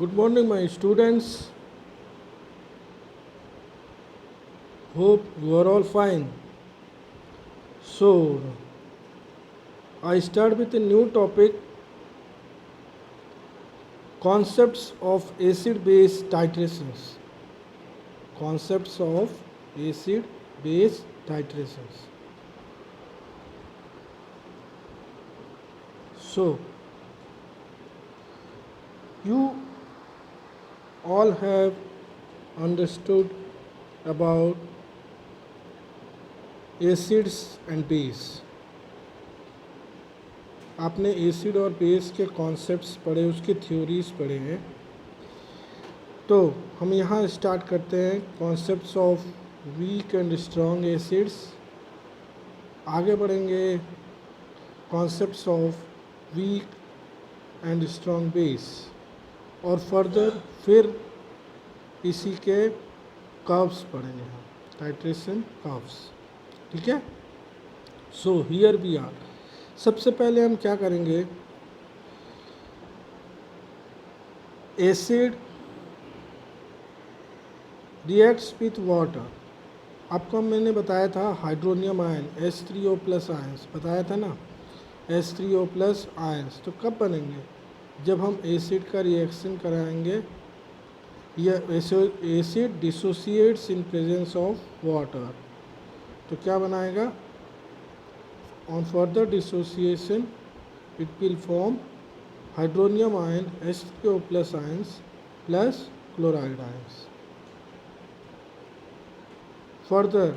Good morning, my students. Hope you are all fine. So, I start with a new topic, concepts of acid base titrations. Concepts of acid base titrations. So, you all have understood about acids and base. आपने acid और base के concepts पढ़े, उसके theories पढ़े हैं। तो हम यहाँ स्टार्ट करते हैं concepts of weak and strong acids. आगे बढ़ेंगे concepts of weak and strong base, और फर्दर फिर इसी के कर्व्स पढ़ेंगे हम, टाइट्रेशन कर्व्स। ठीक है। So here we are. सबसे पहले हम क्या करेंगे, एसिड रिएक्ट्स विथ वाटर। आपको मैंने बताया था hydronium ion H3O plus ions बताया था ना, H3O प्लस आयंस। तो कब बनेंगे, जब हम एसिड का रिएक्शन कराएंगे। यह acid dissociates in presence of water, तो क्या बनाएगा, on further dissociation it will form hydronium ion H3O plus ions plus chloride ions. Further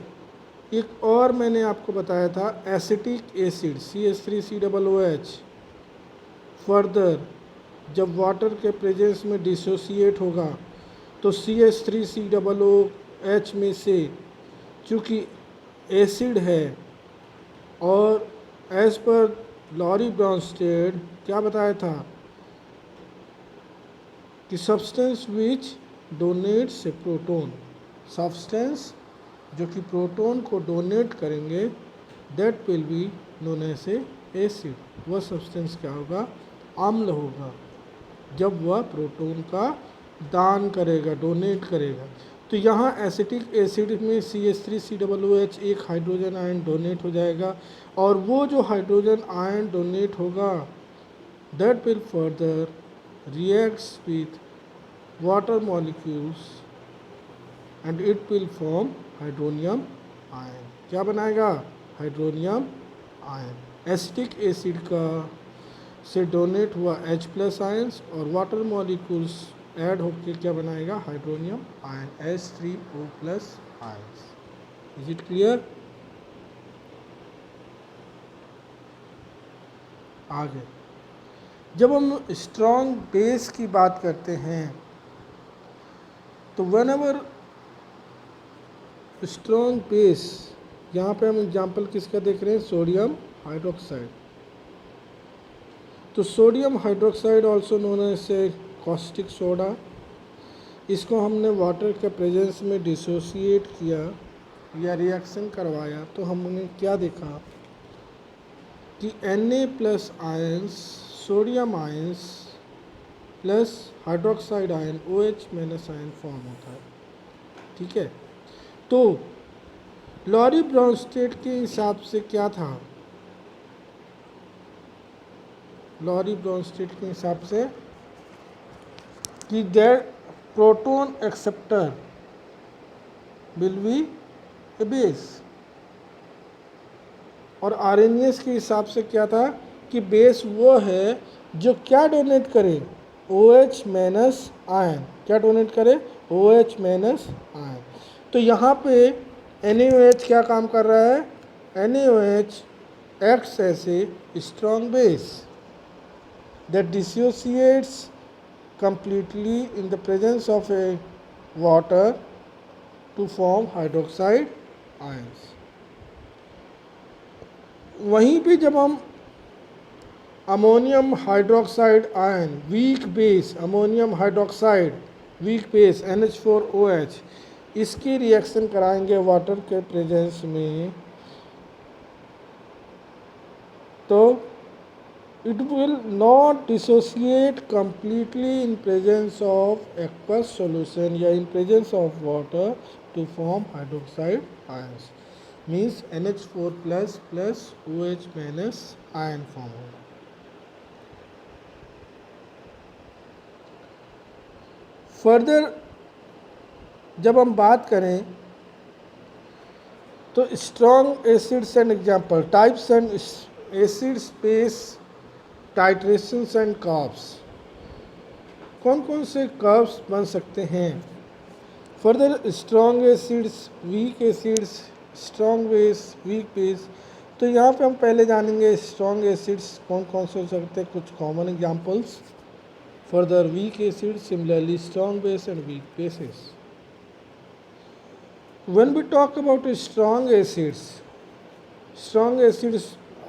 एक और मैंने आपको बताया था एसिटिक एसिड CH3COOH। फर्दर जब वाटर के प्रेजेंस में डिसोसिएट होगा तो CH3COOH में से, चूँकि एसिड है, और एज पर लॉरी ब्रॉन्स्टेड क्या बताया था कि substance which donates a proton, substance जो कि प्रोटोन को डोनेट करेंगे, that will be known as a acid. वह सब्सटेंस क्या होगा, अम्ल होगा, जब वह प्रोटोन का दान करेगा, डोनेट करेगा। तो यहाँ एसिटिक एसिड में CH3COOH एक हाइड्रोजन आयन डोनेट हो जाएगा, और वो जो हाइड्रोजन आयन डोनेट होगा that will further reacts with water molecules and it will form hydronium ion. क्या बनाएगा, हाइड्रोनियम आयन। एसिटिक एसिड का से डोनेट हुआ H प्लस आयंस, और वाटर मॉलिक्यूल्स ऐड होकर क्या बनाएगा, hydronium ion H3O plus ions. Is it clear. आगे जब हम स्ट्रॉन्ग बेस की बात करते हैं, तो व्हेन एवर स्ट्रॉन्ग बेस, यहाँ पे हम एग्जांपल किसका देख रहे हैं, सोडियम हाइड्रोक्साइड। तो sodium hydroxide also known as a caustic soda, इसको हमने वाटर के प्रेजेंस में डिसोसिएट किया या रिएक्शन करवाया, तो हमने क्या देखा कि Na plus ions, sodium ions plus hydroxide ion OH minus ion form होता है। ठीक है। तो लॉरी ब्रॉन्स्टेड के हिसाब से क्या था, लॉरी ब्रॉन्स्टेड के हिसाब से कि there proton acceptor will be a base, और आर्हेनियस के हिसाब से क्या था कि बेस वो है जो क्या डोनेट करे, OH माइनस आयन। क्या डोनेट करे, OH माइनस आयन। तो यहाँ पे NaOH क्या काम कर रहा है, NaOH acts as a strong base that dissociates completely in the presence of a water to form hydroxide ions. वहीं पे जब हम ammonium hydroxide ion weak base, ammonium hydroxide weak base NH4OH, इसकी रिएक्शन कराएंगे वाटर के presence में, तो It will not dissociate completely in presence of aqueous solution या in presence of water to form hydroxide ions. Means NH4 plus OH minus ion form होगा. Further जब हम बात करें तो strong acids and example, types and acid space titrations and curves. कौन कौन से कर्व्स बन सकते हैं? Further strong acids, weak acids, strong base, week base. तो यहाँ पे हम पहले जानेंगे स्ट्रॉन्ग एसिड्स कौन कौन से हो सकते हैं, कुछ common examples. Further weak acid, similarly strong base and weak bases. When we talk about strong acids, strong acids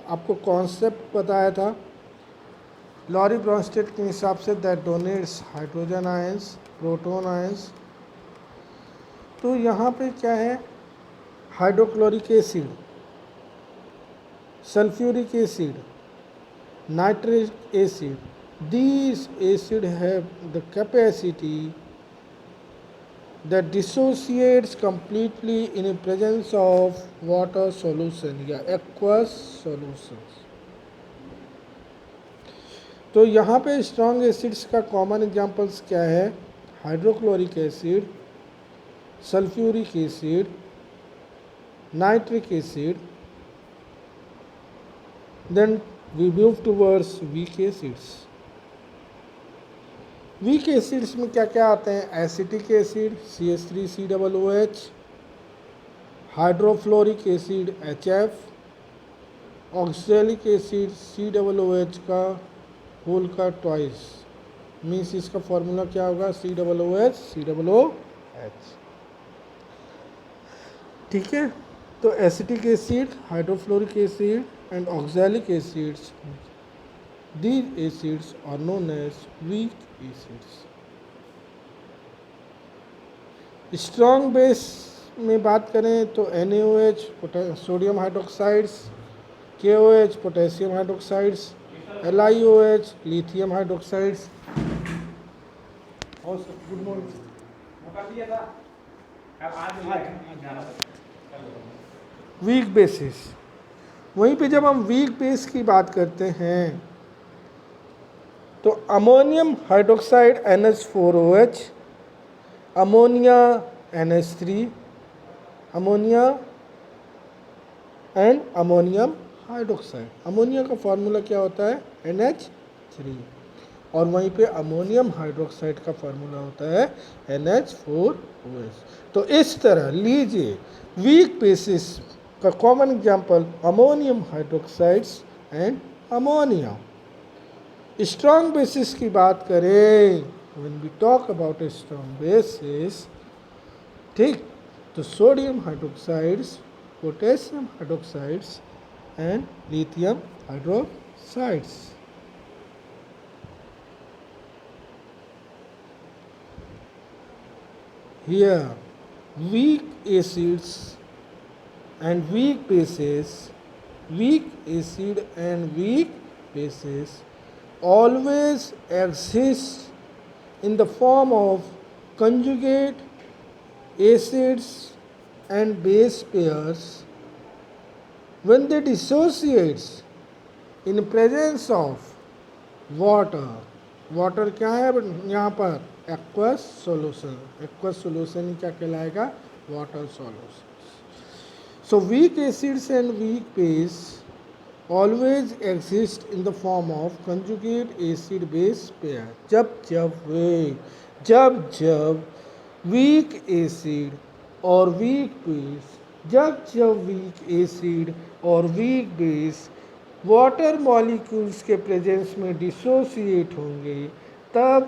आपको कॉन्सेप्ट बताया था लॉरी ब्रॉन्स्टेड के हिसाब से, that donates hydrogen ions, proton ions. तो यहाँ पे क्या है, hydrochloric acid, sulphuric acid, nitric acid. These acids have the capacity that dissociates completely in the presence of water solution या aqueous solutions. तो यहाँ पे स्ट्रॉन्ग एसिड्स का कॉमन एग्जांपल्स क्या है? Hydrochloric acid, sulphuric acid, nitric acid. Then we move towards weak acids. Weak acids में क्या क्या आते हैं? Acetic acid CH3COOH, hydrofluoric acid HF, oxalic acid COOH का होल का ट्वाइस. मीन्स इसका फॉर्मूला क्या होगा? COOH. ठीक है. तो acetic acid, hydrofluoric acid and oxalic acids, these acids are known as weak acids. Strong base में बात करें तो NaOH sodium hydroxides, KOH potassium hydroxides, LiOH lithium hydroxides. और गुड मॉर्निंग. Weak bases. वहीं पे जब हम वीक बेस की बात करते हैं तो ammonium hydroxide NH4OH, ammonia NH3, ammonia and ammonium hydroxide. Ammonia का फार्मूला क्या होता है? NH3. और वहीं पे अमोनियम हाइड्रोक्साइड का फार्मूला होता है NH4OH. तो इस तरह लीजिए वीक बेसिस का common example ammonium hydroxides and ammonia. Strong bases की बात करें, when we talk about strong bases, ठीक, तो sodium hydroxides, potassium hydroxides and lithium hydroxides. Here weak acids and weak bases, weak acid and weak bases always exist in the form of conjugate acids and base pairs when they dissociate in presence of water. Water क्या है यहाँ पर? Aqueous solution. Aqueous solution क्या कहलाएगा? Water solution. So weak acids and weak base always exist in the form of conjugate acid base pair. जब weak acid और weak base, जब weak acid और weak base water molecules के presence में dissociate होंगे, तब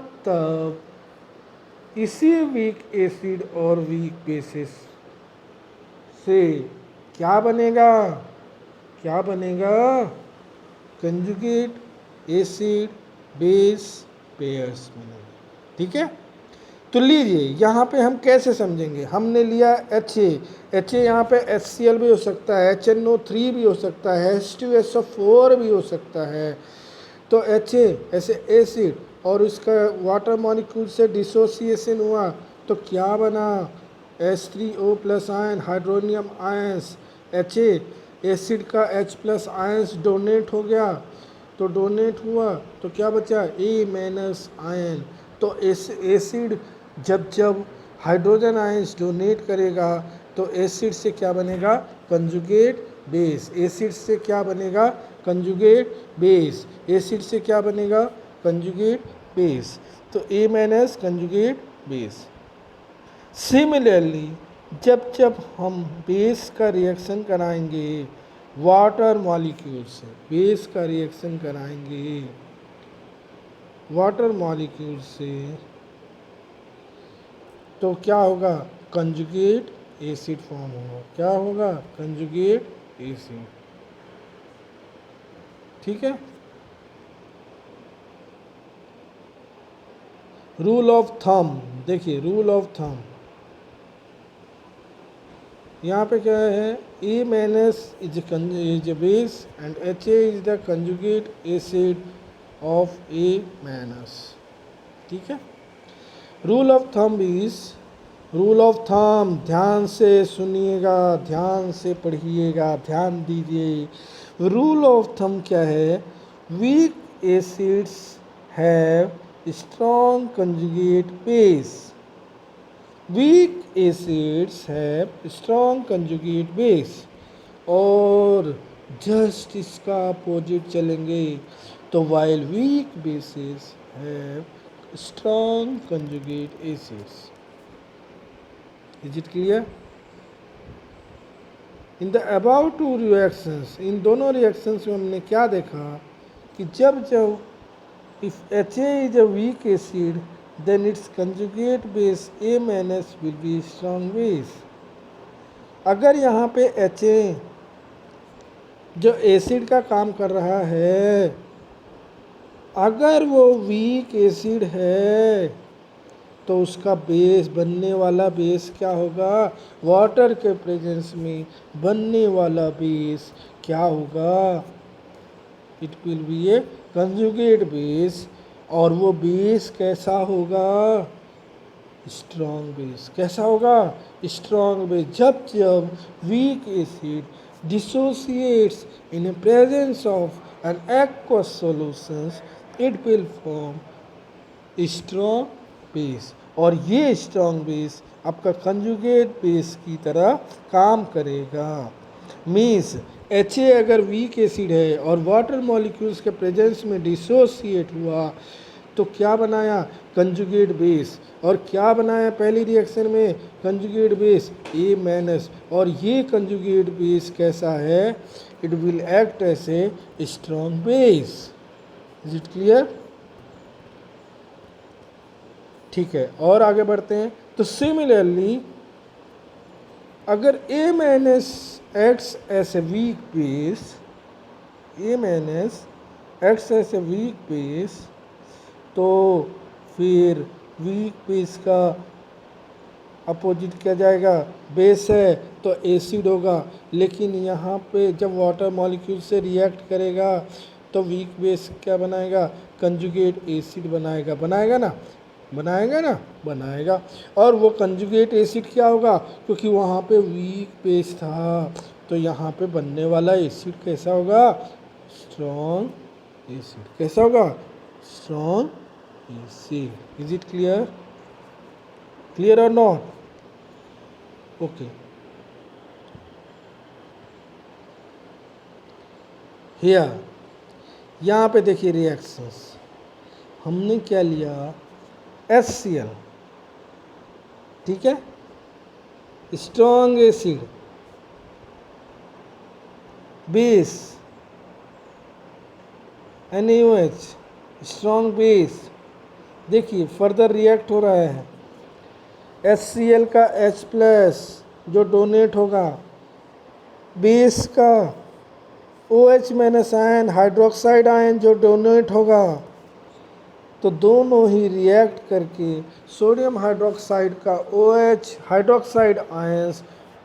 इसी weak acid और weak bases से क्या बनेगा? कंजुगेट एसिड बेस पेयर्स बनेंगे. ठीक है. तो लीजिए यहाँ पे हम कैसे समझेंगे. हमने लिया HA यहाँ पे HCl भी हो सकता है, HNO3 भी हो सकता है, H2SO4 भी हो सकता है. तो Ha ऐसे एसिड और उसका वाटर मॉलिक्यूल से डिसोसिएशन हुआ तो क्या बना, H3O plus ion, hydronium ions, Ha acid का H प्लस आयंस डोनेट हो गया, तो डोनेट हुआ तो क्या बचा, A माइनस आयन। तो एसिड जब जब हाइड्रोजन आयंस डोनेट करेगा तो एसिड से क्या बनेगा, कंजुगेट बेस। एसिड से क्या बनेगा, कंजुगेट बेस। एसिड से क्या बनेगा, कंजुगेट बेस। तो A minus conjugate base. Similarly जब जब हम बेस का रिएक्शन कराएंगे वाटर मॉलिक्यूल से, बेस का रिएक्शन कराएंगे वाटर मॉलिक्यूल से, तो क्या होगा, कंजुगेट एसिड फॉर्म होगा। क्या होगा, कंजुगेट एसिड। ठीक है। रूल ऑफ थंब देखिए, रूल ऑफ थंब यहाँ पे क्या है, A minus is a base and Ha is the conjugate acid of A minus. ठीक है। Rule of thumb is, rule of thumb ध्यान से सुनिएगा, ध्यान से पढ़िएगा, ध्यान दीजिए। रूल ऑफ थंब क्या है, weak acids have strong conjugate base. Weak acids have strong conjugate base. और जस्ट इसका अपोजिट चलेंगे तो while weak bases have strong conjugate acids. Is it clear? In the about two reactions, इन दोनों reactions में हमने क्या देखा कि जब जब if Ha is a weak acid then its conjugate base A minus will be strong base। अगर यहाँ पे Ha जो एसिड का काम कर रहा है, अगर वो वीक एसिड है तो उसका बेस, बनने वाला बेस क्या होगा, वाटर के प्रेजेंस में बनने वाला बेस क्या होगा, it will be A conjugate base. और वो बेस कैसा होगा, स्ट्रॉन्ग बेस। कैसा होगा, स्ट्रॉन्ग बेस। जब जब weak acid dissociates in presence of an aqueous solutions it will form strong base. और ये स्ट्रॉन्ग बेस आपका कंजुगेट बेस की तरह काम करेगा। मीन्स Ha अगर वीक एसिड है और वाटर मॉलिक्यूल्स के प्रेजेंस में डिसोसिएट हुआ तो क्या बनाया, कंजुगेट बेस। और क्या बनाया पहली रिएक्शन में, कंजुगेट बेस A माइनस। और ये कंजुगेट बेस कैसा है, it will act as a strong base. Is it clear? ठीक है, और आगे बढ़ते हैं। तो सिमिलरली अगर A minus acts as a weak base, A minus acts as a weak base, तो फिर वीक बेस का अपोजिट क्या जाएगा, बेस है तो एसिड होगा। लेकिन यहाँ पे जब वाटर मॉलिक्यूल से रिएक्ट करेगा तो वीक बेस क्या बनाएगा, कंजुगेट एसिड बनाएगा। बनाएगा ना, बनाएगा ना, बनाएगा। और वो कंजुगेट एसिड क्या होगा, क्योंकि वहाँ पे वीक बेस था तो यहाँ पे बनने वाला एसिड कैसा होगा, स्ट्रॉन्ग एसिड। कैसा होगा, strong acid. Is it clear? Clear और नॉट? ओके। हियर यहाँ पे देखिए रिएक्शंस, हमने क्या लिया, HCl। ठीक है, strong acid, base NaOH, strong base. देखिए फर्दर रिएक्ट हो रहा है, HCl का H प्लस जो डोनेट होगा, बेस का OH minus ion, hydroxide ion जो डोनेट होगा, तो दोनों ही रिएक्ट करके सोडियम हाइड्रोक्साइड का OH हाइड्रोक्साइड आयंस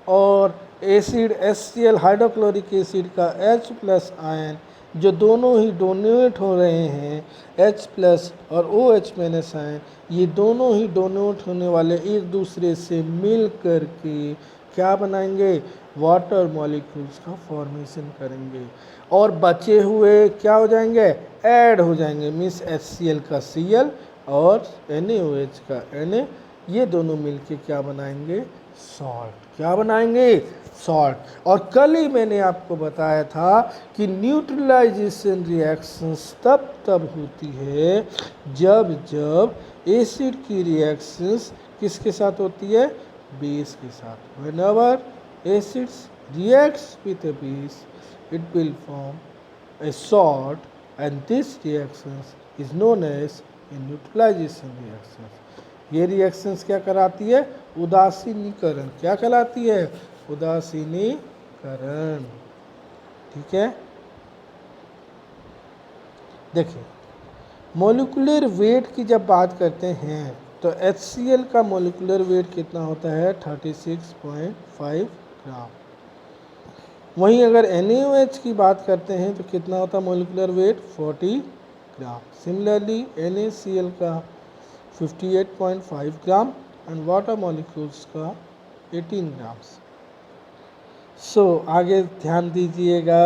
और एसिड HCl हाइड्रोक्लोरिक एसिड का H प्लस आयन जो दोनों ही डोनेट हो रहे हैं, H प्लस और OH माइनस आयन, ये दोनों ही डोनेट होने वाले एक दूसरे से मिल कर के क्या बनाएंगे, वाटर मॉलिक्यूल्स का फॉर्मेशन करेंगे और बचे हुए क्या हो जाएंगे, ऐड हो जाएंगे। मीन्स HCl का Cl और NaOH का Na, ये दोनों मिलके क्या बनाएंगे, सॉल्ट। क्या बनाएंगे, सॉल्ट। और कल ही मैंने आपको बताया था कि न्यूट्रलाइजेशन रिएक्शंस तब होती है जब एसिड की रिएक्शंस किसके साथ होती है, बेस के साथ। Whenever acids reacts with a base, it will form a salt and this reactions is known as a neutralization reactions। ये रिएक्शंस क्या कराती है, उदासीनीकरण। क्या कहलाती है, उदासीनीकरण। ठीक है, देखिए मोलिकुलर वेट की जब बात करते हैं तो HCl का मोलिकुलर वेट कितना होता है, 36.5 ग्राम। वहीं अगर NaOH की बात करते हैं तो कितना होता है मोलिकुलर वेट, 40 ग्राम। सिमिलरली NaCl का 58.5 ग्राम एंड वाटर मॉलिक्यूल्स का 18 ग्राम्स। सो आगे ध्यान दीजिएगा,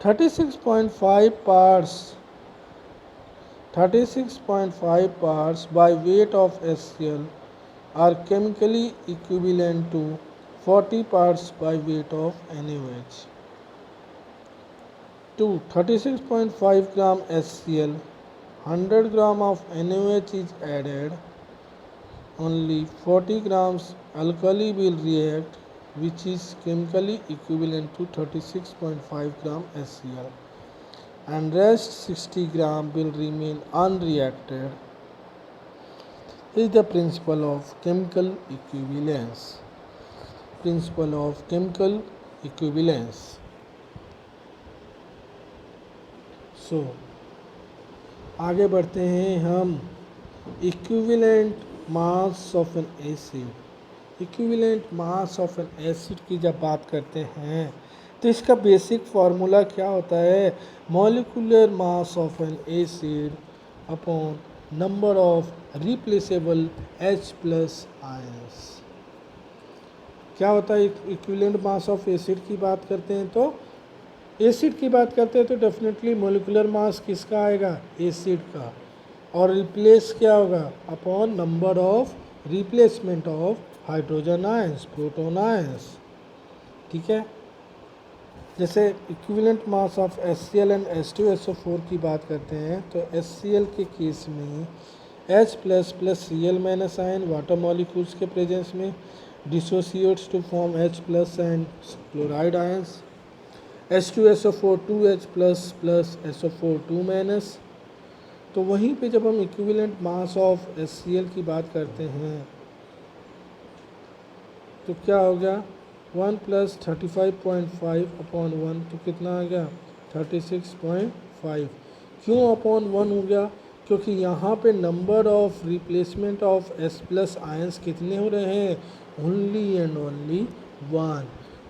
36.5 parts by weight of HCl are chemically equivalent to 40 parts by weight of NaOH. To 36.5 gram HCl, 100 gram of NaOH is added. Only 40 grams alkali will react, which is chemically equivalent to 36.5 gram HCl, and rest 60 gram will remain unreacted. Is the principle of chemical equivalence. Principle of chemical equivalence. So आगे बढ़ते हैं हम, equivalent mass of N acid. Equivalent mass of N acid की जब बात करते हैं तो इसका बेसिक फार्मूला क्या होता है, molecular mass of N acid upon number of replaceable H plus ions. क्या होता है, इक्विवेलेंट मास ऑफ एसिड की बात करते हैं तो एसिड की बात करते हैं तो डेफिनेटली मोलिकुलर मास किसका आएगा, एसिड का, और रिप्लेस क्या होगा, upon number of replacement of hydrogen ions, proton ions. ठीक है, जैसे equivalent mass of HCl and H2SO4 की बात करते हैं तो HCl के केस में H plus plus Cl minus ion water molecules के प्रेजेंस में dissociates to form H plus and chloride ions. H2SO4 2H plus plus SO4 2 minus. तो वहीं पे जब हम इक्विवेलेंट मास ऑफ HCl की बात करते हैं तो क्या हो गया, 1 प्लस 35.5 अपॉन 1, तो कितना आ गया 36.5। क्यों अपॉन 1 हो गया, क्योंकि यहाँ पे number of replacement of S plus ions कितने हो रहे हैं, ओनली एंड ओनली 1।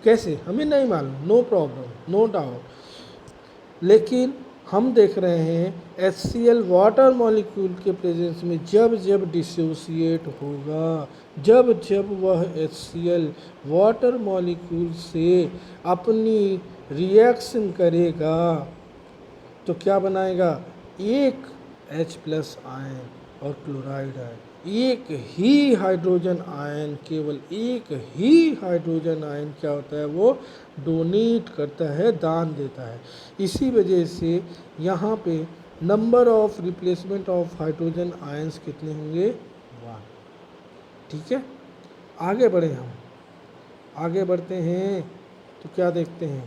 कैसे हमें नहीं मालूम, नो प्रॉब्लम, नो डाउट, लेकिन हम देख रहे हैं HCl वाटर मॉलिक्यूल के प्रेजेंस में जब जब डिसोसिएट होगा, जब जब वह HCl वाटर मॉलिक्यूल से अपनी रिएक्शन करेगा तो क्या बनाएगा, एक H प्लस आयन और क्लोराइड आयन, एक ही हाइड्रोजन आयन, केवल एक ही हाइड्रोजन आयन क्या होता है, वो डोनेट करता है, दान देता है। इसी वजह से यहाँ पे number of replacement of hydrogen ions कितने होंगे, 1। ठीक है, आगे बढ़े हम, आगे बढ़ते हैं तो क्या देखते हैं,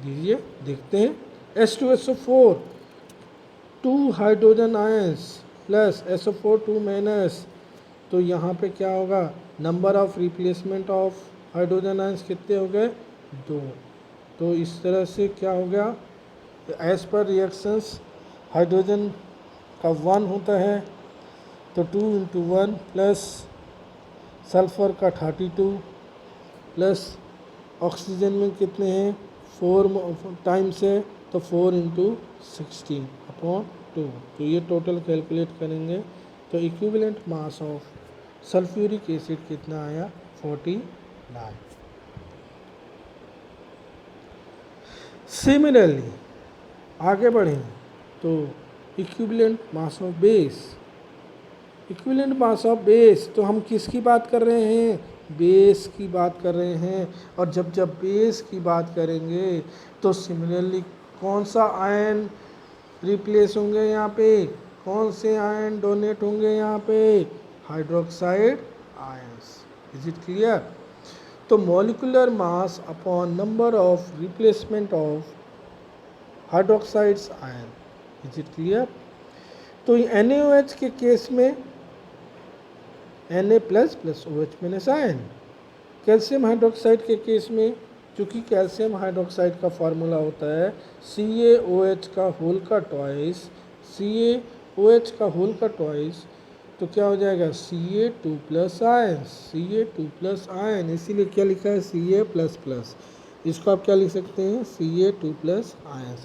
दीजिए देखते हैं, H2SO4 2 hydrogen ions plus SO4 2 minus, तो यहाँ पे क्या होगा, number of replacement of hydrogen ions कितने हो गए, 2। तो इस तरह से क्या हो गया, एज पर रिएक्शंस हाइड्रोजन का 1 होता है तो 2 × 1 प्लस सल्फ़र का 32 प्लस ऑक्सीजन में कितने हैं 4 टाइम्स है तो 4 × 16/2। तो ये टोटल कैलकुलेट करेंगे तो equivalent mass of sulphuric acid कितना आया 49। सिमिलरली आगे बढ़ें तो equivalent mass of base, equivalent mass of base तो हम किसकी बात कर रहे हैं, बेस की बात कर रहे हैं। और जब जब बेस की बात करेंगे तो सिमिलरली कौन सा आयन रिप्लेस होंगे यहाँ पे, कौन से आयन डोनेट होंगे यहाँ पे, hydroxide ions. Is it clear. तो molecular mass upon number of replacement of hydroxides ion. Is it clear. तो NaOH के केस में Na plus plus OH minus ion. Calcium hydroxide के केस में चूँकि कैल्शियम हाइड्रोक्साइड का फार्मूला होता है CaOH का होल का ट्वाइस, CaOH का होल का ट्वाइस, तो क्या हो जाएगा Ca2 plus ion, Ca2 plus ion. इसीलिए क्या लिखा है Ca प्लस प्लस, इसको आप क्या लिख सकते हैं Ca2 plus ion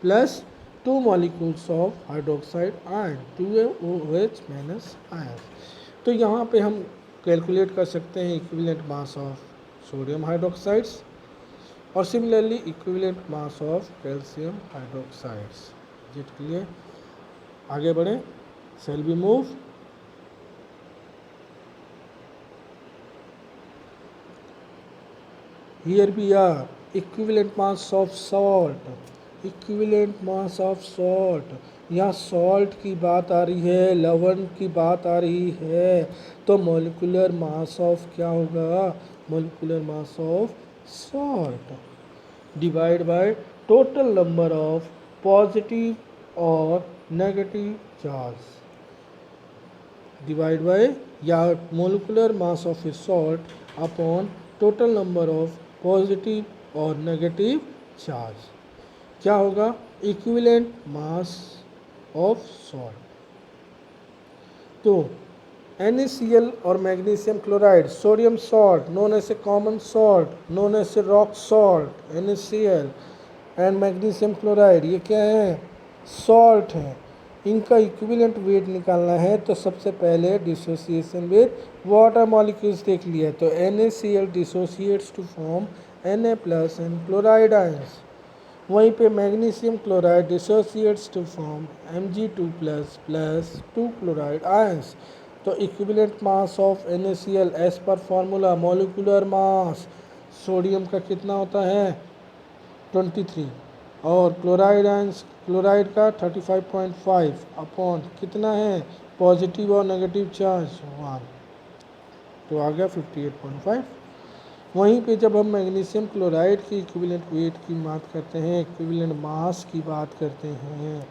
plus 2 molecules of hydroxide ion 2OH minus ion. तो यहाँ पे हम कैलकुलेट कर सकते हैं equivalent mass of sodium hydroxides और similarly equivalent mass of calcium hydroxides. Is it clear. आगे बढ़ें, shall we move. Here we are equivalent mass of salt, equivalent mass of salt. यहाँ सॉल्ट की बात आ रही है, लवण की बात आ रही है, तो मॉलिक्यूलर मास ऑफ क्या होगा, molecular mass of salt divide by total number of positive और नेगेटिव चार्ज, डिवाइड बाय या molecular mass of a salt upon total number of positive और नेगेटिव चार्ज। क्या होगा, इक्विवेलेंट मास ऑफ सॉल्ट। तो NaCl और magnesium chloride, sodium salt known as a common salt, known as a rock salt, NaCl and magnesium chloride, ये क्या है, salt है। इनका इक्विवेलेंट वेट निकालना है तो सबसे पहले डिसोसिएशन विद वाटर मॉलिक्यूल्स देख लिया। तो NaCl dissociates to form Na plus and chloride ions. वहीं पे magnesium chloride dissociates to form Mg2 plus plus 2 chloride ions. तो equivalent mass of NaCl as per formula molecular mass sodium का कितना होता है 23 और क्लोराइड आयंस, क्लोराइड का 35.5 upon कितना है पॉजिटिव और नेगेटिव चार्ज 1, तो आ गया 58.5। वहीं पे जब हम मैग्नीशियम क्लोराइड की इक्विवेलेंट वेट की बात करते हैं, इक्विवेलेंट मास की बात करते हैं,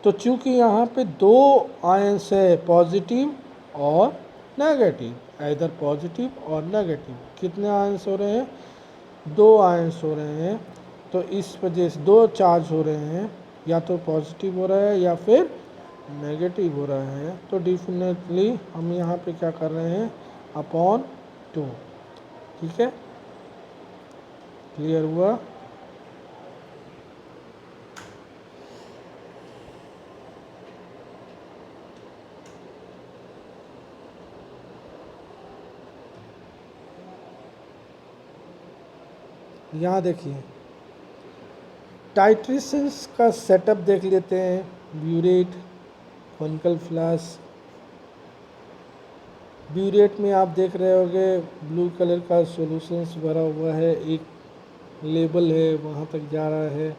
तो चूंकि यहाँ पे 2 आयंस है पॉजिटिव और नेगेटिव, इधर पॉजिटिव और नेगेटिव, कितने आयंस हो रहे हैं 2 आयंस हो रहे हैं। तो इस वजह से 2 चार्ज हो रहे हैं, या तो पॉजिटिव हो रहा है या फिर नेगेटिव हो रहा है। तो डेफिनेटली हम यहाँ पे क्या कर रहे हैं अपॉन 2। ठीक है, क्लियर हुआ। यहाँ देखिए टाइट्रेशंस का सेटअप देख लेते हैं। Burette, conical flask. ब्यूरेट में आप देख रहे होंगे ब्लू कलर का सॉल्यूशंस भरा हुआ है, एक लेबल है वहाँ तक जा रहा है।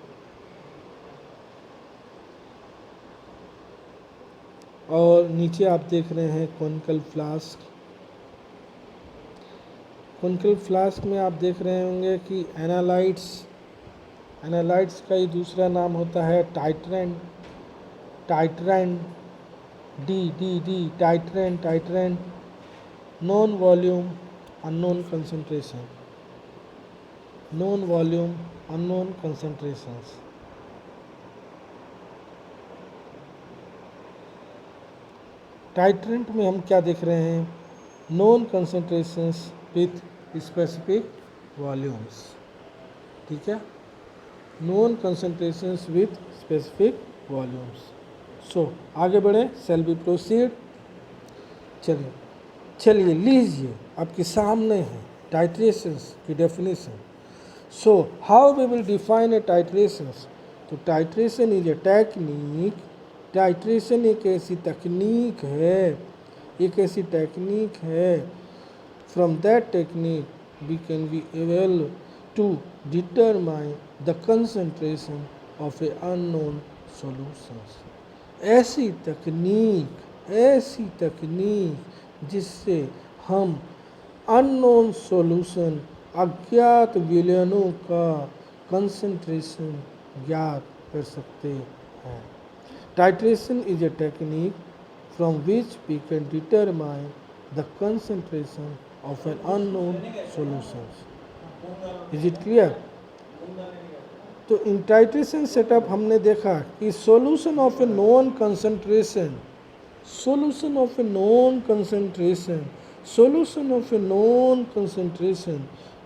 और नीचे आप देख रहे हैं कॉनिकल फ्लास्क। कॉनिकल फ्लास्क में आप देख रहे होंगे कि एनालाइट्स, एनालाइट्स का ही दूसरा नाम होता है टाइट्रेंट, टाइट्रेंट डी titrant, titrant. Known volume unknown concentration, known volume unknown concentrations. Titrant में हम क्या देख रहे हैं, known concentrations with specific volumes. ठीक है, known concentrations with specific volumes. So आगे बढ़े, शैल बी प्रोसीड। चलिए लीजिए, आपके सामने है टाइट्रेशंस की definition. So how we will define a titrations? तो titration is a technique, titration एक ऐसी तकनीक है, एक ऐसी टेक्निक है, from that technique we can be able to determine the concentration of a unknown solutions. ऐसी तकनीक जिससे हम अननोन सॉल्यूशन, अज्ञात विलयनों का कंसंट्रेशन ज्ञात कर सकते हैं। Titration is a technique from which we can determine the concentration of an unknown solutions. Is it clear? तो इन टाइट्रेशन सेटअप हमने देखा कि solution of a known concentration, solution of a known concentration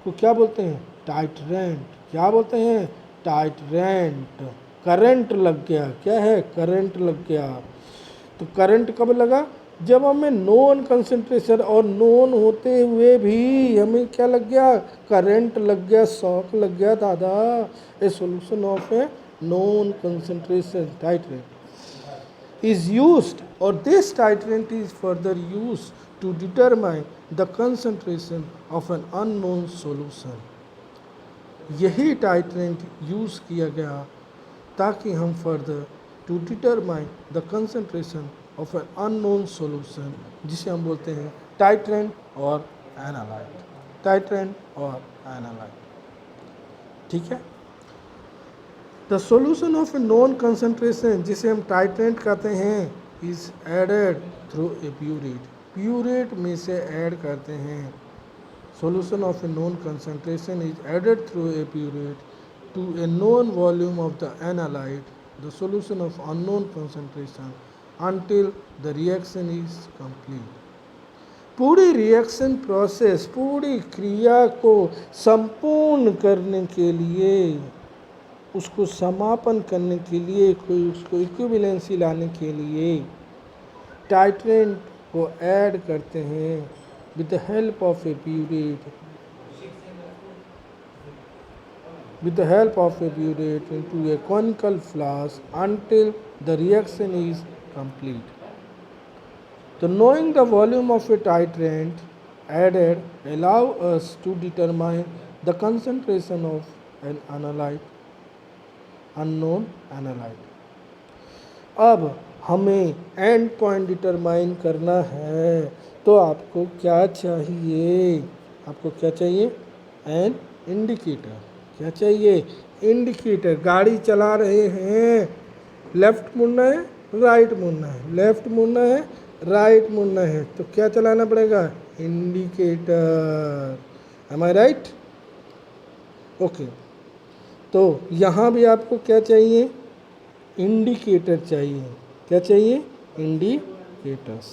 को क्या बोलते हैं? Titrant. क्या बोलते हैं? टाइट्रेंट। करंट लग गया, क्या है? करंट लग गया। तो करंट कब लगा? जब हमें नॉन कंसंट्रेशन और नॉन होते हुए भी हमें क्या लग गया? करंट लग गया, शॉक लग गया दादा। A solution of a known concentration titrant is used, और this titrant is further used to determine the concentration of an unknown solution. यही टाइट्रेंट यूज किया गया ताकि हम further to determine the concentration of an unknown solution, जिसे हम बोलते हैं टाइट्रेंट और एनालाइट। टाइट्रेंट और एनालाइट, ठीक है। The solution of a known concentration, जिसे हम टाइट्रेंट कहते हैं, is added through a burette. Burette में से ऐड करते हैं। Solution of a known concentration is added through a burette to a known volume of the analyte, the solution of unknown concentration, until the reaction is complete। पूरी reaction process, पूरी क्रिया को संपूर्ण करने के लिए, उसको समापन करने के लिए, कोई उसको इक्विवेलेंसी लाने के लिए टाइट्रेंट को ऐड करते हैं with the help of a burette, with the help of a burette into a conical flask until the reaction is complete। So knowing the volume of a titrant added allow us to determine the concentration of an analyte, unknown analyte। अब हमें and point determine करना है, तो आपको क्या चाहिए? आपको क्या चाहिए? An indicator. क्या चाहिए? इंडिकेटर। गाड़ी चला रहे हैं, लेफ्ट मुड़ना है, राइट मुड़ना है, लेफ्ट मुड़ना है, राइट मुड़ना है, तो क्या चलाना पड़ेगा? इंडिकेटर। एम आई राइट? ओके, तो यहाँ भी आपको क्या चाहिए? इंडिकेटर चाहिए। क्या चाहिए? इंडिकेटर्स।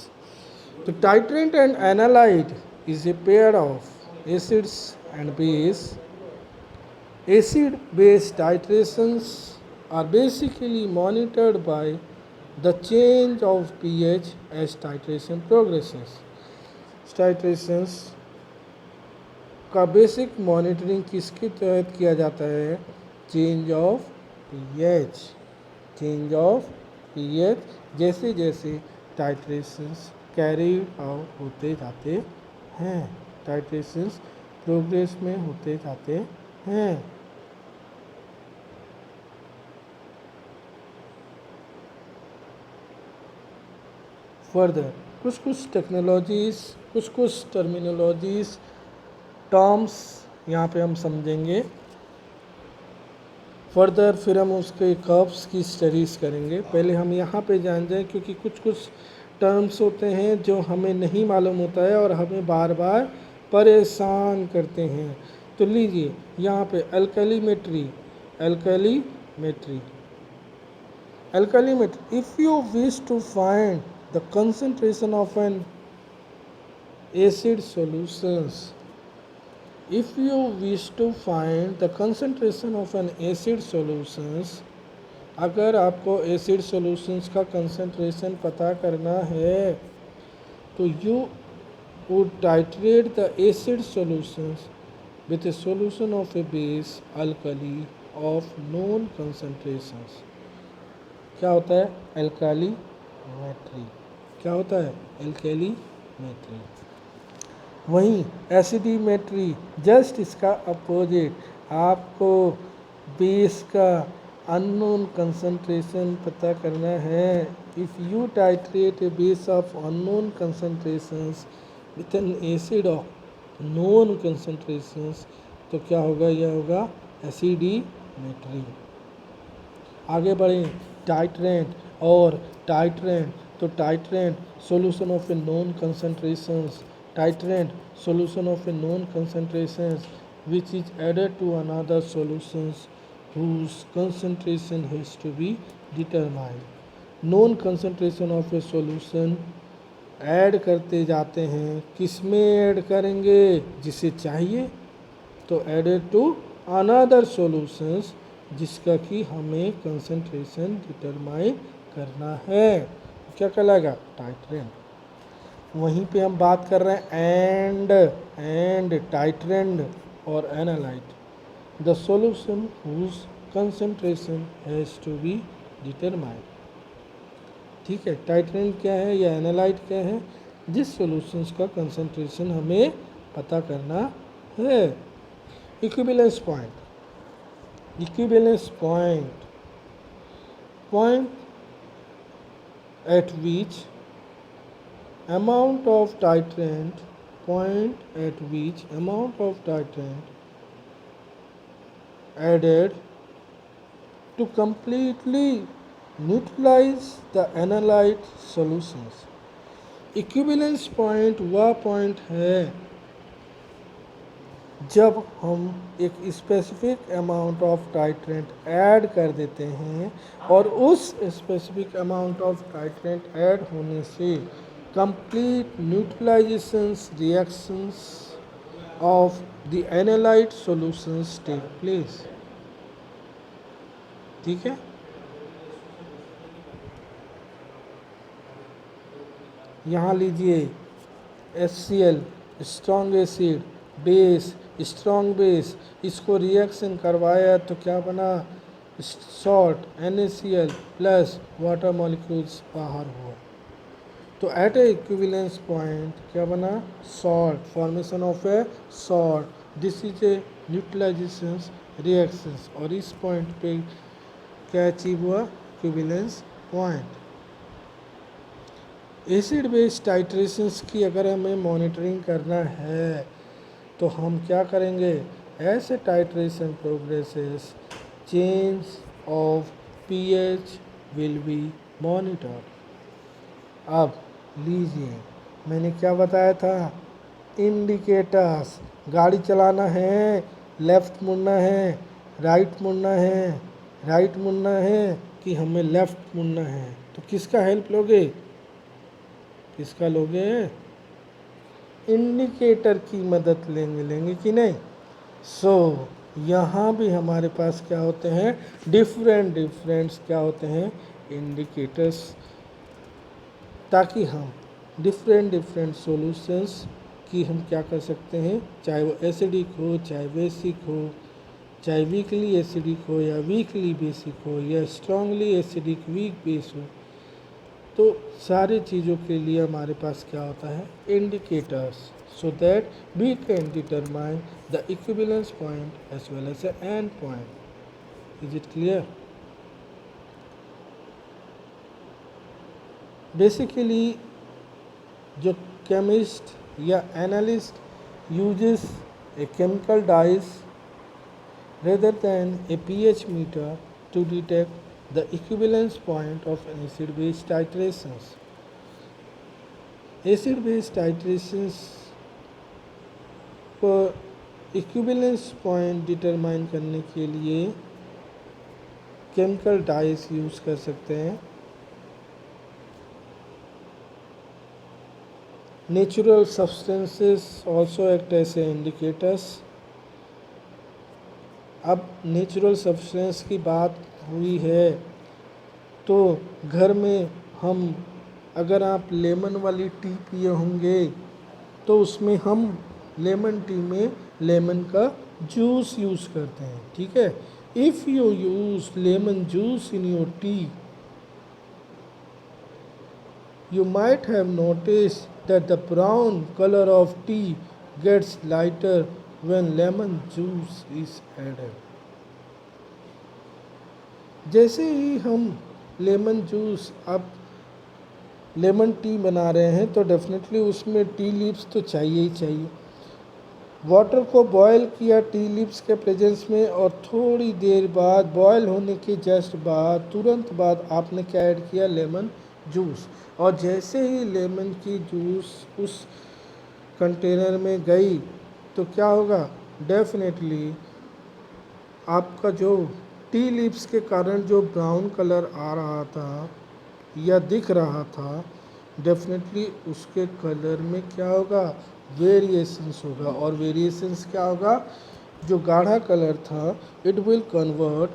तो titrant and analyte is a pair of acids and base. Acid-base titrations are basically monitored by the change of pH as titration progresses। Titrations का बेसिक मॉनिटरिंग किसके तहत किया जाता है? Change of pH। Change of pH जैसे जैसे titrations carried out होते जाते हैं, टाइट्रेशंस प्रोग्रेस में होते जाते हैं। फर्दर कुछ टेक्नोलॉजीज़, कुछ टर्मिनोलॉजीज़, टर्म्स यहाँ पे हम समझेंगे फर्दर, फिर हम उसके कर्व्स की स्टडीज़ करेंगे। पहले हम यहाँ पे जान जाएं, क्योंकि कुछ टर्म्स होते हैं जो हमें नहीं मालूम होता है और हमें बार बार परेशान करते हैं। तो लीजिए यहाँ पे alkalimetry. If you wish to find the concentration of an acid solutions, If you wish to find the concentration of an acid solutions, अगर आपको एसिड सॉल्यूशंस का कंसंट्रेशन पता करना है तो you would titrate the acid solutions with a solution of a base alkali of known concentrations. क्या होता है एल्कालीमेट्री? क्या होता है एल्कालीमेट्री? वहीं एसिडीमेट्री जस्ट इसका अपोजिट, आपको बेस का अननोन कंसंट्रेशन पता करना है. If you titrate A base of unknown concentrations with an acid of known concentrations, तो क्या होगा? यह होगा एसिडीमेट्री. आगे बढ़ें. टाइट्रेंट और टाइट्रेंट, तो titrant solution of A known concentrations, titrant solution of a known concentrations which is added to another solutions whose concentration has to be determined. known concentration of a solution add करते जाते हैं. किस में add करेंगे? जिसे चाहिए. तो added to another solutions जिसका कि हमें कंसंट्रेशन डिटरमाइन करना है. क्या कहलाएगा? टाइट्रेंट. वहीं पे हम बात कर रहे हैं एंड टाइट्रेंट और analyte, the solution whose concentration has to be determined. ठीक है, टाइट्रेंट क्या है या एनालाइट क्या है? जिस सॉल्यूशंस का कंसंट्रेशन हमें पता करना है. Equivalence point. Equivalence point, point at which amount of titrant, point at which amount of titrant added to completely neutralize the analyte solutions. Equivalence point वह पॉइंट है जब हम एक specific amount of titrant add कर देते हैं और उस specific amount of titrant add होने से complete neutralizations reactions of the analyte solutions take place. ठीक है. यहाँ लीजिए HCl strong acid, base strong base, इसको रिएक्शन करवाया तो क्या बना? Salt NaCl plus water molecules बाहर हुआ. तो एट ए इक्विवेलेंस पॉइंट क्या बना? Salt, formation of a salt. This is a neutralisation reactions. और इस पॉइंट पे क्या अचीव हुआ? Equivalence point. Acid base titrations की अगर हमें मॉनिटरिंग करना है तो हम क्या करेंगे? As a titration progresses change of pH will be monitor. अब लीजिए, मैंने क्या बताया था? इंडिकेटर्स. गाड़ी चलाना है, लेफ़्ट मुड़ना है, राइट मुड़ना है, राइट मुड़ना है कि हमें लेफ़्ट मुड़ना है, तो किसका हेल्प लोगे? किसका लोगे? इंडिकेटर की मदद लेंगे कि नहीं? सो यहाँ भी हमारे पास क्या होते हैं? डिफरेंट क्या होते हैं? इंडिकेटर्स, ताकि हम डिफरेंट सॉल्यूशंस की हम क्या कर सकते हैं, चाहे वो एसिडिक हो, चाहे बेसिक हो, चाहे वीकली एसिडिक हो या वीकली बेसिक हो या स्ट्रांगली एसिडिक वीक बेस हो, तो सारी चीज़ों के लिए हमारे पास क्या होता है? Indicators, so that we can determine the equivalence point as well as a end point. Is it clear? Basically जो केमिस्ट या analyst uses a chemical dyes rather than a pH meter to detect the equivalence point of acid base titrations. Acid base titrations पर equivalence point determine करने के लिए chemical dice use कर सकते हैं. Natural substances also act as indicators. अब natural substance की बात हुई है तो घर में हम, अगर आप लेमन वाली टी पिए होंगे तो उसमें हम लेमन टी में लेमन का जूस यूज़ करते हैं, ठीक है। If you use lemon juice in your T, you might have noticed that the brown color of tea gets lighter when lemon juice is added. जैसे ही हम लेमन जूस, अब lemon tea बना रहे हैं तो डेफिनेटली उसमें टी लीव्स तो चाहिए ही चाहिए। वाटर को बॉयल किया टी लीव्स के प्रेजेंस में, और थोड़ी देर बाद, बॉयल होने के जस्ट बाद, तुरंत बाद आपने क्या ऐड किया, लेमन जूस। और जैसे ही लेमन की जूस उस कंटेनर में गई तो क्या होगा, डेफिनेटली आपका जो टी लीव्स के कारण जो ब्राउन कलर आ रहा था या दिख रहा था, डेफिनेटली उसके कलर में क्या होगा, वेरिएशंस होगा। और वेरिएशंस क्या होगा, जो गाढ़ा कलर था it will convert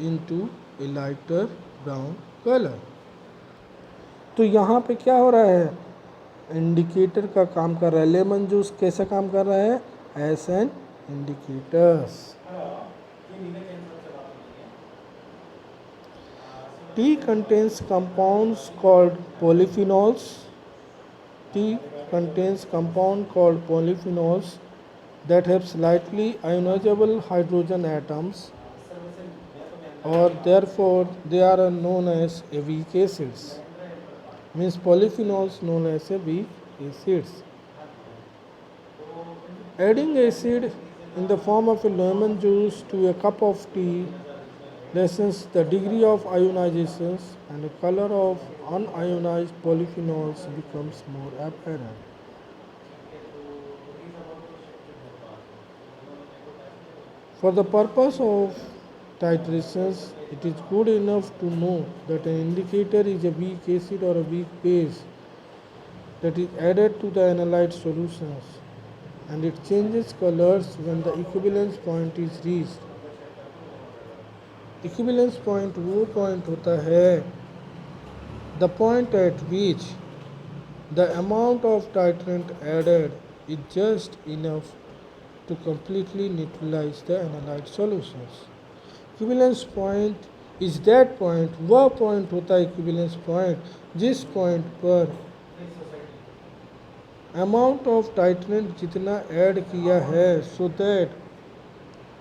into A lighter brown colour. तो यहाँ पे क्या हो रहा है, इंडिकेटर का काम कर रहा है। लेमन जूस कैसा काम कर रहा है, as an indicators. Tea contains compounds called polyphenols. Tea contains compound called polyphenols that have slightly ionizable hydrogen atoms, or therefore they are known as weak acids. Means polyphenols known as a weak acids. Adding acid in the form of a lemon juice to a cup of tea lessens the degree of ionization, and the color of unionized polyphenols becomes more apparent. For the purpose of titrations, it is good enough to know that an indicator is a weak acid or a weak base that is added to the analyte solutions, and it changes colors when the equivalence point is reached. Equivalence point वो point होता है, the point at which the amount of titrant added is just enough to completely neutralize the analyte solutions. Equivalence point is that point, वह point होता है equivalence point जिस point पर amount of titrant जितना add किया है so that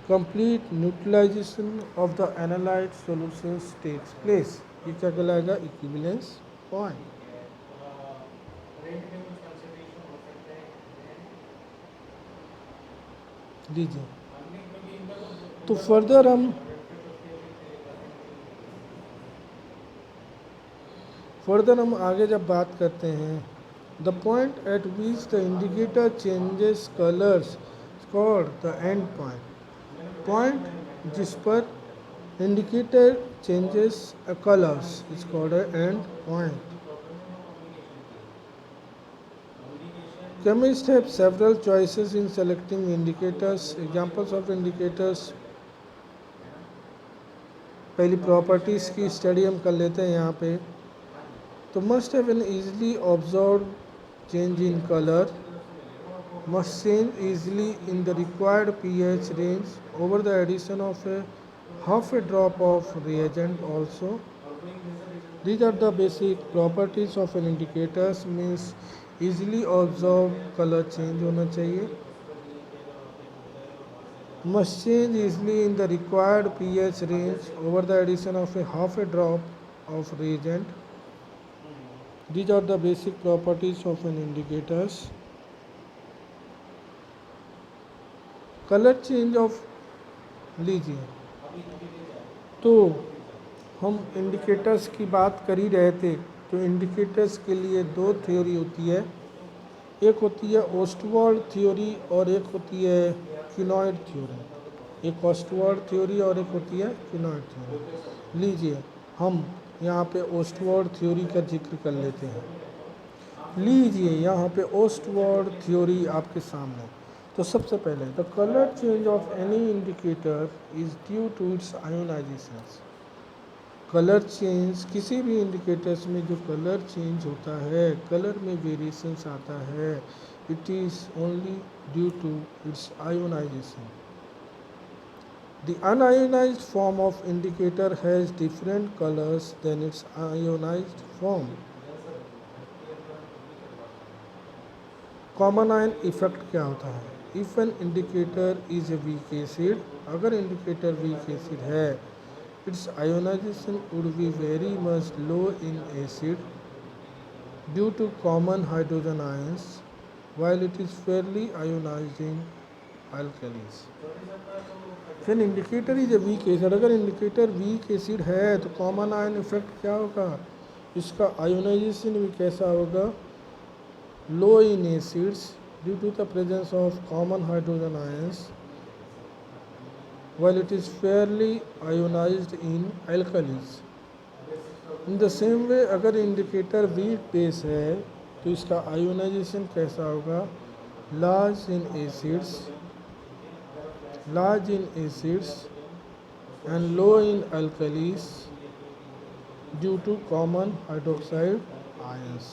complete neutralization of the analyte solutions takes place. ये क्या कहलाएगा, इक्विवेलेंस पॉइंट। लीजिए, तो फर्दर हम आगे जब बात करते हैं, the point at which the indicator changes colours called the end point. Point जिस पर indicator changes colours is called and point. Chemists have several choices in selecting indicators. Examples of indicators, पहली properties की study हम कर लेते हैं यहाँ पे। तो must have an easily observed change in color, must change easily in the required pH range over the addition of a half a drop of reagent also. These are the basic properties of an indicator. Means easily observed colour change होना चाहिए, must change easily in the required pH range over the addition of a half a drop of reagent. These are the basic properties of an indicators. Colour change of, लीजिए, तो हम indicators की बात कर ही रहे थे। तो इंडिकेटर्स के लिए दो थ्योरी होती है, एक होती है ओस्टवाल्ड थ्योरी और एक होती है क्विनॉइड थ्योरी। एक ओस्टवाल्ड थ्योरी और एक होती है क्विनॉइड थ्योरी। लीजिए, हम यहाँ पे ओस्टवाल्ड थ्योरी का जिक्र कर लेते हैं। लीजिए, यहाँ पे ओस्टवाल्ड थ्योरी आपके सामने। तो सबसे पहले the colour change of any indicator is due to its ionisation. Colour change किसी भी इंडिकेटर्स में जो कलर चेंज होता है, कलर में वेरिएशंस आता है, it is only due to its ionisation. The unionized form of indicator has different colors than its ionized form. Common ion effect क्या होता है? If an indicator is a weak acid, अगर indicator weak acid है, its ionisation would be very much low in acid due to common hydrogen ions while it is fairly ionized in alkalis. फिर indicator is a weak acid, अगर indicator weak acid है तो common ion effect क्या होगा? इसका ionisation भी कैसा होगा? Low in acids due to the presence of common hydrogen ions while it is fairly ionized in alkalis. In the same way अगर इंडिकेटर वीक बेस है तो इसका आयोनाइजेशन कैसा होगा? Large in acids and low in alkalis due to common hydroxide ions.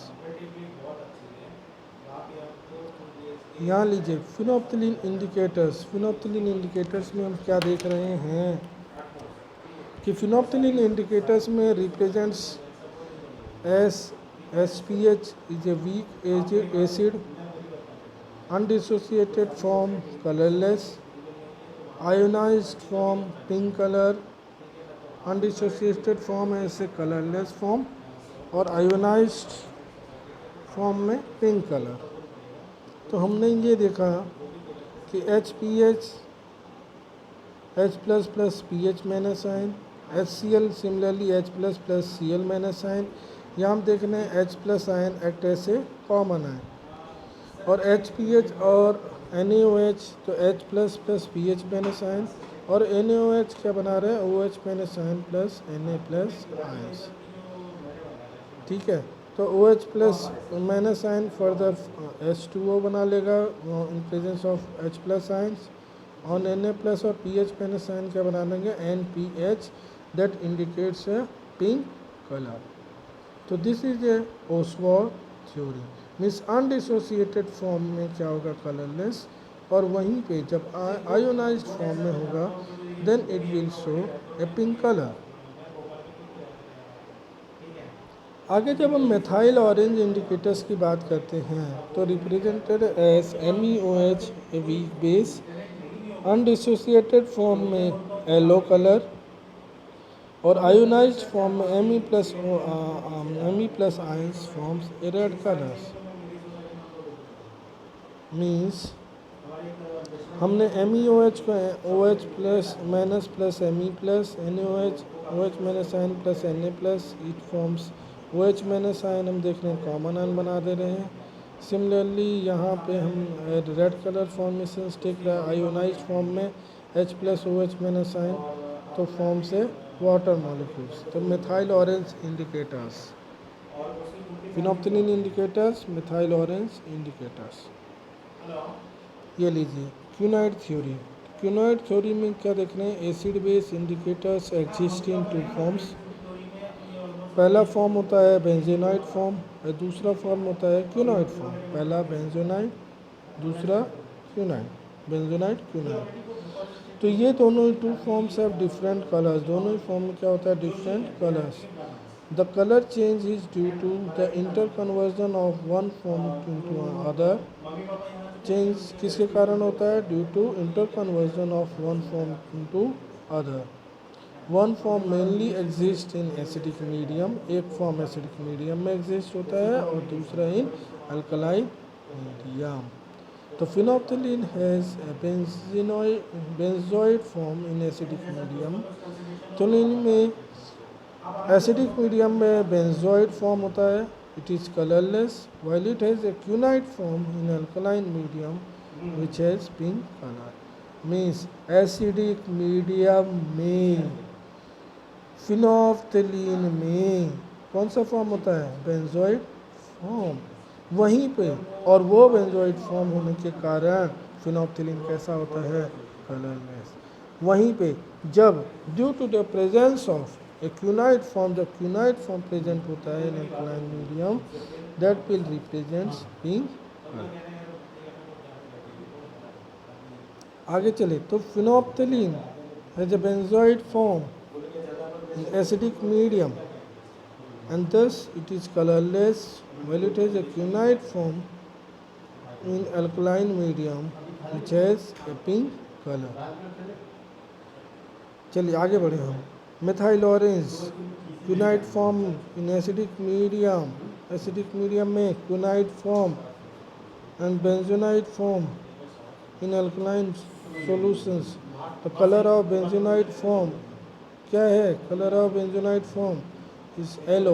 यहाँ लीजिए phenolphthalein indicators. Phenolphthalein indicators में हम क्या देख रहे हैं कि फिनोप्थिलीन इंडिकेटर्स में represents SPH is a weak acid, undissociated form colorless, ionized form pink color, undissociated form ऐसे colorless form और ionized form में pink color। तो हमने ये देखा कि HPH H plus plus PH minus ion, HCl similarly H plus plus Cl minus ion. यहाँ हम देख रहे हैं H प्लस आयन एक्ट ऐसे कॉमन आयन, और HPH और NaOH तो H plus plus PH minus ion, और NaOH क्या बना रहे हैं? OH minus ion plus Na plus ions. ठीक है, तो OH plus minus ion further H2O बना लेगा in presence of H plus ions, और Na प्लस और PH माइनस आयन क्या बना लेंगे? NPH, that indicates a pink colour. तो this is a Ostwald theory, means undissociated form में क्या होगा? कलरलेस, और वहीं पे जब आयोनाइज्ड फॉर्म में होगा then it will show a pink colour. आगे जब हम मेथाइल ऑरेंज इंडिकेटर्स की बात करते हैं तो रिप्रेजेंटेड एज MEOH ए वीक बेस, अनडिसोसिएटेड फॉर्म में येलो कलर, और आयोनाइज्ड फॉर्म में Me plus ions forms a red colours. Means हमने MEOH को OH plus minus plus Me plus, NaOH OH minus ion plus Na plus, it forms OH minus ion हम देख रहे हैं common ion बना दे रहे हैं। सिमिलरली यहाँ पे हम रेड कलर फॉर्मेशंस देख रहे हैं आयोनाइज्ड फॉर्म में H plus OH minus ion, तो फॉर्म से वाटर मॉलिक्यूल्स। तो methyl orange indicators, phenolphthalein indicators, methyl orange indicators. ये लीजिए क्यूनॉइड थ्योरी। क्यूनॉइड थ्योरी में क्या देख रहे हैं? Acid base indicators exist in two forms. पहला फॉर्म होता है बेंजोनाइड फॉर्म और दूसरा फॉर्म होता है क्यूनॉइड फॉर्म। पहला बेंजोनाइड, दूसरा क्यूनॉइड, बेंजोनाइड क्यूनॉइड। तो ये दोनों ही two forms have different colours, दोनों ही फॉर्म में क्या होता है? Different colours. The colour change is due to the inter conversion of one form to other. Change किसके कारण होता है? Due to inter conversion of one form to other. One form mainly exist in acidic medium, एक form acidic medium में exist होता है और दूसरा इन अल्कलाइन मीडियम। तो phenolphthalein has benzoate form in acidic medium. तो इनमें एसिडिक मीडियम में बेंजोइड फॉर्म होता है, it is colourless, while it has a cunite form in alkaline medium which has pink color. Means acidic medium में phenolphthalein में कौन सा form होता है? Benzenoid form. वहीं पे और वो बेंजोइड फॉर्म होने के कारण फिनोप्थिलीन कैसा होता है, कलरलेस। वहीं पे जब due to the presence of a quinonoid form, जब क्यूनाइड फॉर्म प्रेजेंट होता है in alkaline medium, that will represents pink colour. आगे चले तो phenolphthalein has a benzenoid form in acidic medium and thus it is colorless, while it has a cunide form in alkaline medium which has a pink color। चलिए आगे बढ़े हम। Methyl orange quinonoid form in acidic medium, acidic medium में quinonoid form and benzenoid form in alkaline solutions. The colour of benzenoid form क्या है, colour of benzenoid form is yellow,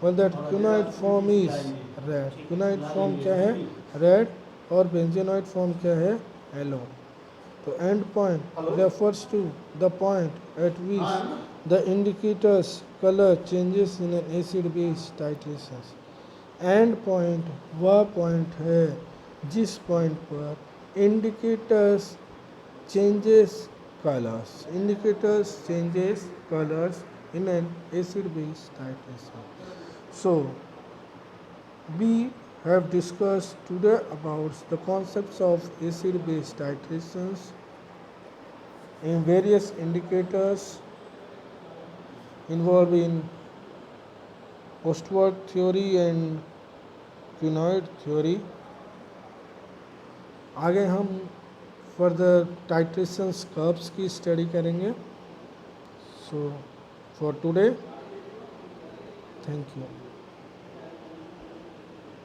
while that quinonoid form is red. Quinonoid form क्या है, red, और benzenoid form क्या है, yellow. तो end point refers to the point at which the indicators colour changes in an acid base titration. End point वह point है जिस point पर indicators changes colors, indicators changes colors in an acid base titration. So we have discussed today about the concepts of acid base titrations in various indicators involved in Ostwald theory and quinoid theory। आगे हम further titrations curves की study करेंगे। So for today thank you.